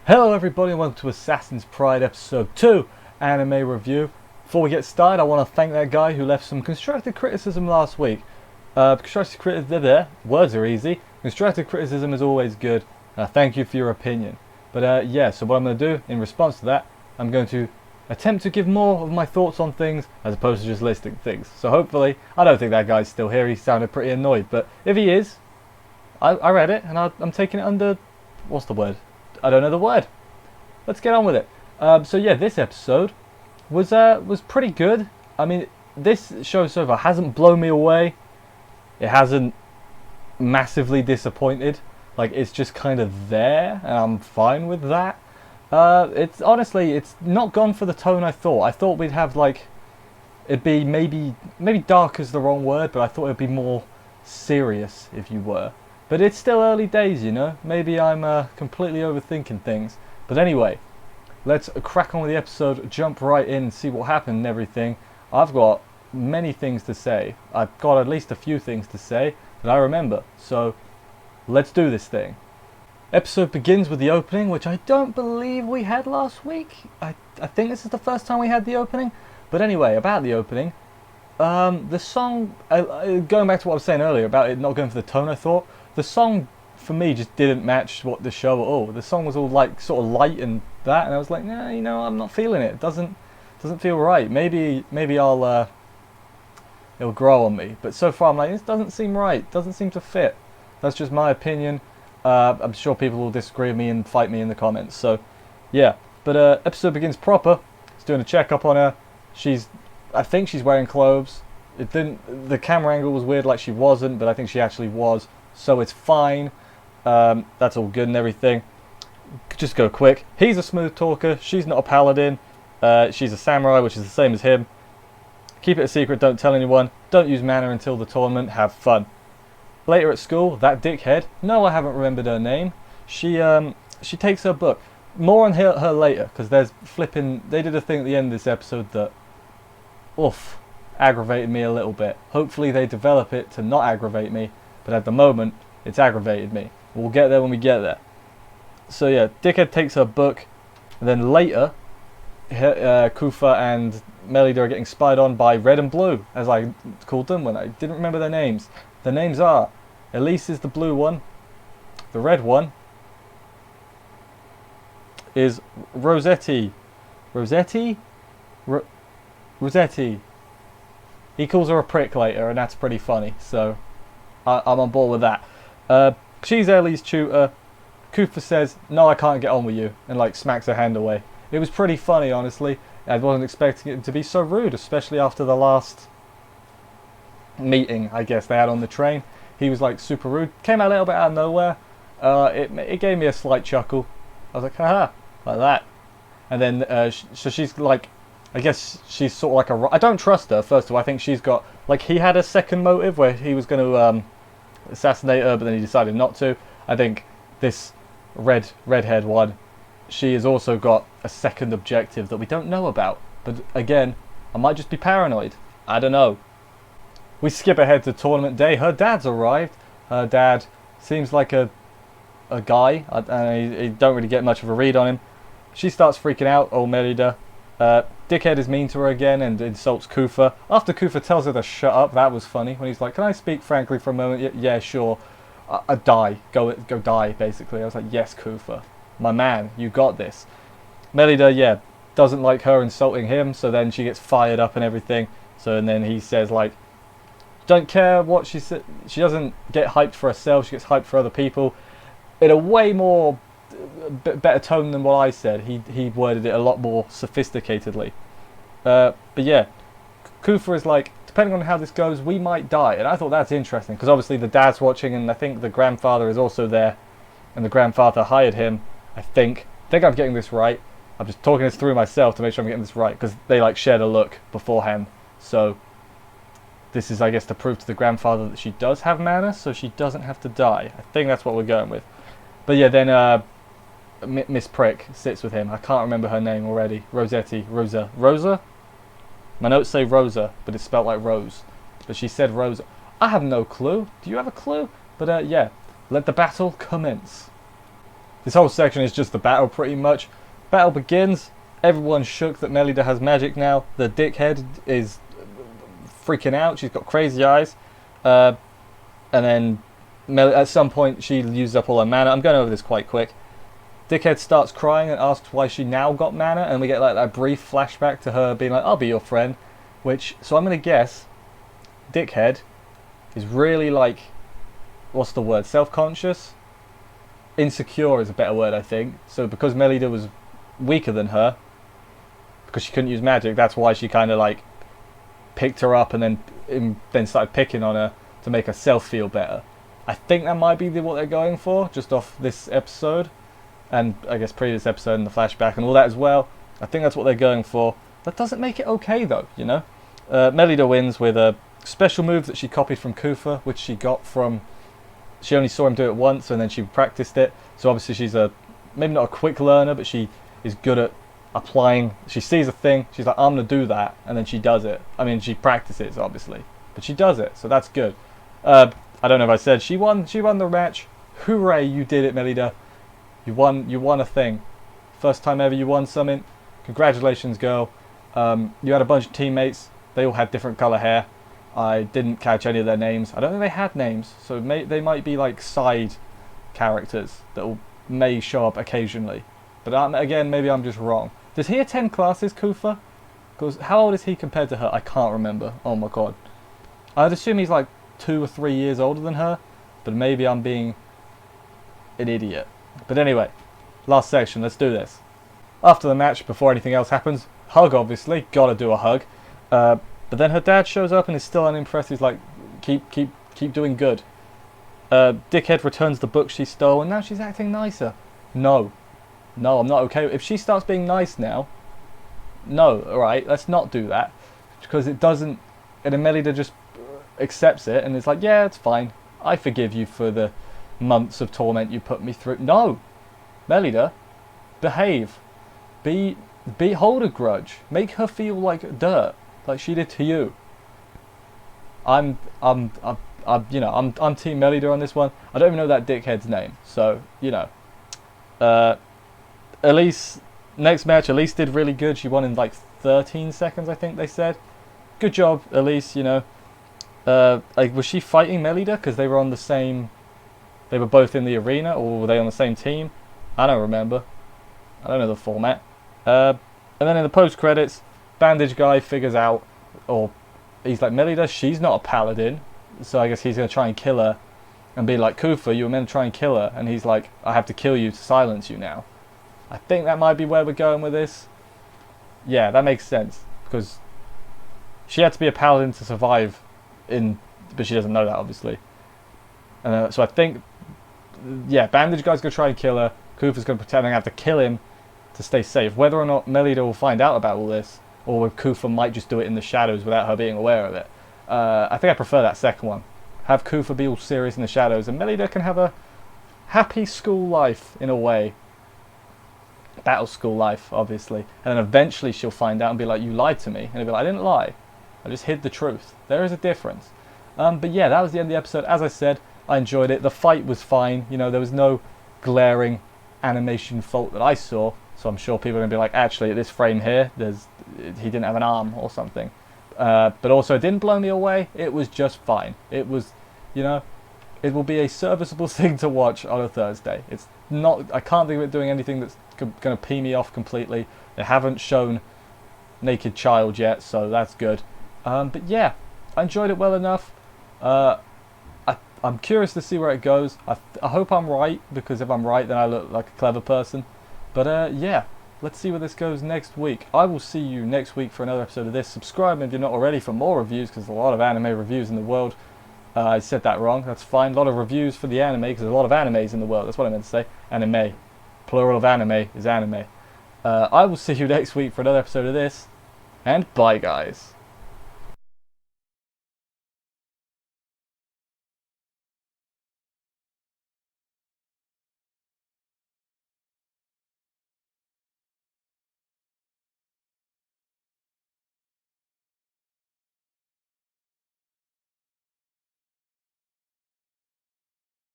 Hello everybody and welcome to Assassin's Pride episode 2 anime review. Before we get started, I want to thank that guy who left some constructive criticism last week. Constructive criticism, words are easy. Constructive criticism is always good. Thank you for your opinion. But yeah, so what I'm going to do in response to that, I'm going to attempt to give more of my thoughts on things as opposed to just listing things. So hopefully, I don't think that guy's still here, he sounded pretty annoyed, but if he is, I read it and I'm taking it under, what's the word? I don't know the word. Let's get on with it. So yeah, this episode was pretty good. I mean, this show so far hasn't blown me away. It hasn't massively disappointed. Like, it's just kind of there, and I'm fine with that. It's honestly, it's not gone for the tone I thought. I thought we'd have like, it'd be maybe dark is the wrong word, but I thought it'd be more serious, if you were. But it's still early days, you know. Maybe I'm completely overthinking things. But anyway, let's crack on with the episode, jump right in and see what happened and everything. I've got many things to say. I've got at least a few things to say that I remember. So, let's do this thing. Episode begins with the opening, which I don't believe we had last week. I think this is the first time we had the opening. But anyway, about the opening. The song, going back to what I was saying earlier about it not going for the tone I thought, the song for me just didn't match what the show at all. The song was all like sort of light and that, and I was like, nah, you know, I'm not feeling it. It doesn't feel right. Maybe I'll it'll grow on me. But so far I'm like, this doesn't seem right. Doesn't seem to fit. That's just my opinion. I'm sure people will disagree with me and fight me in the comments. So yeah, but episode begins proper. It's doing a checkup on her. I think she's wearing clothes. The camera angle was weird, like she wasn't, but I think she actually was. So it's fine. That's all good and everything. Just go quick. He's a smooth talker. She's not a paladin. She's a samurai, which is the same as him. Keep it a secret. Don't tell anyone. Don't use mana until the tournament. Have fun. Later at school, that dickhead. No, I haven't remembered her name. She takes her book. More on her later, because there's flipping. They did a thing at the end of this episode that, oof, aggravated me a little bit. Hopefully they develop it to not aggravate me. But at the moment, it's aggravated me. We'll get there when we get there. So yeah, dickhead takes her book. And then later, Kufa and Melida are getting spied on by Red and Blue, as I called them when I didn't remember their names. Their names are, Elise is the blue one. The red one is Rossetti. Rossetti? Rossetti. He calls her a prick later, and that's pretty funny. So I'm on board with that. She's Ellie's tutor. Kufa says, no, I can't get on with you, and like smacks her hand away. It was pretty funny, honestly. I wasn't expecting it to be so rude, especially after the last meeting, I guess, they had on the train. He was like super rude. Came out a little bit out of nowhere. It gave me a slight chuckle. I was like, haha, like that. And then, so she's like, I guess she's sort of like I don't trust her, first of all. I think she's got, like, he had a second motive where he was going to assassinate her, but then he decided not to. I think this redhead one, she has also got a second objective that we don't know about. But again, I might just be paranoid. I don't know. We skip ahead to tournament day. Her dad's arrived. Her dad seems like a guy. I don't really get much of a read on him. She starts freaking out, old Melida. Dickhead is mean to her again and insults Kufa. After Kufa tells her to shut up, that was funny. When he's like, can I speak frankly for a moment? Yeah, sure. Die. Go die, basically. I was like, yes, Kufa. My man, you got this. Melida, yeah, doesn't like her insulting him, so then she gets fired up and everything. So, and then he says, like, don't care what she said. She doesn't get hyped for herself, she gets hyped for other people. In a way more better tone than what I said. He worded it a lot more sophisticatedly. But yeah, Kufa is like, depending on how this goes, we might die. And I thought that's interesting, because obviously the dad's watching, and I think the grandfather is also there. And the grandfather hired him, I think I'm getting this right. I'm just talking this through myself to make sure I'm getting this right, because they like shared a look beforehand. So this is, I guess, to prove to the grandfather that she does have mana, so she doesn't have to die. I think that's what we're going with. But yeah, then Miss Prick sits with him. I can't remember her name already. Rosa? My notes say Rosa, but it's spelled like Rose. But she said Rosa. I have no clue. Do you have a clue? But yeah, let the battle commence. This whole section is just the battle pretty much. Battle begins. Everyone's shook that Melida has magic now. The dickhead is freaking out. She's got crazy eyes. And then at some point she uses up all her mana. I'm going over this quite quick. Dickhead starts crying and asks why she now got mana, and we get like that brief flashback to her being like, I'll be your friend. So I'm going to guess Dickhead is really like, what's the word, self-conscious? Insecure is a better word, I think. So because Melida was weaker than her, because she couldn't use magic, that's why she kind of like picked her up and then started picking on her to make herself feel better. I think that might be what they're going for, just off this episode, and I guess previous episode and the flashback and all that as well. I think that's what they're going for. That doesn't make it okay though, you know. Melida wins with a special move that she copied from Kufa, which she got from... She only saw him do it once and then she practiced it. So obviously she's maybe not a quick learner, but she is good at applying. She sees a thing, she's like, I'm going to do that, and then she does it. I mean, she practices obviously, but she does it, so that's good. I don't know if I said she won the match. Hooray, you did it, Melida. You won a thing. First time ever you won something. Congratulations, girl. You had a bunch of teammates. They all had different colour hair. I didn't catch any of their names. I don't think they had names, so they might be like side characters that may show up occasionally. But again, maybe I'm just wrong. Does he attend classes, Kufa? Because how old is he compared to her? I can't remember. Oh my god. I'd assume he's like 2 or 3 years older than her, but maybe I'm being an idiot. But anyway, last section, let's do this. After the match, before anything else happens, hug obviously, gotta do a hug. But then her dad shows up and is still unimpressed. He's like, keep doing good. Dickhead returns the book she stole, and now she's acting nicer. No, I'm not okay. If she starts being nice now, no, alright, let's not do that. Because it doesn't, and then Melida just accepts it, and it's like, yeah, it's fine. I forgive you for the months of torment you put me through. No, Melida, behave. Hold a grudge. Make her feel like dirt, like she did to you. I'm Team Melida on this one. I don't even know that dickhead's name, so you know. Elise, next match, Elise did really good. She won in like 13 seconds, I think they said. Good job, Elise. You know, like was she fighting Melida because they were on the same? They were both in the arena, or were they on the same team? I don't remember. I don't know the format. And then in the post credits, Bandage Guy figures out, or he's like, Melida, she's not a paladin, so I guess he's going to try and kill her and be like, Kufa, you were meant to try and kill her, and he's like, I have to kill you to silence you now. I think that might be where we're going with this. Yeah, that makes sense, because she had to be a paladin to survive but she doesn't know that, obviously. And so I think, yeah, Bandage Guy's going to try and kill her, Kufa's going to pretend they have to kill him to stay safe. Whether or not Melida will find out about all this, or Kufa might just do it in the shadows without her being aware of it. I think I prefer that second one. Have Kufa be all serious in the shadows, and Melida can have a happy school life in a way. Battle school life, obviously. And then eventually she'll find out and be like, you lied to me. And he'll be like, I didn't lie. I just hid the truth. There is a difference. But yeah, that was the end of the episode. As I said, I enjoyed it. The fight was fine. You know, there was no glaring animation fault that I saw. So I'm sure people are going to be like, actually, at this frame here, he didn't have an arm or something. But also, it didn't blow me away. It was just fine. It was, you know, it will be a serviceable thing to watch on a Thursday. It's not, I can't think of it doing anything that's going to pee me off completely. They haven't shown Naked Child yet, so that's good. But yeah, I enjoyed it well enough. I'm curious to see where it goes. I hope I'm right, because if I'm right, then I look like a clever person. But yeah, let's see where this goes next week. I will see you next week for another episode of this. Subscribe if you're not already for more reviews, because there's a lot of anime reviews in the world. I said that wrong, that's fine. A lot of reviews for the anime, because there's a lot of animes in the world. That's what I meant to say. Anime. Plural of anime is anime. I will see you next week for another episode of this. And bye, guys.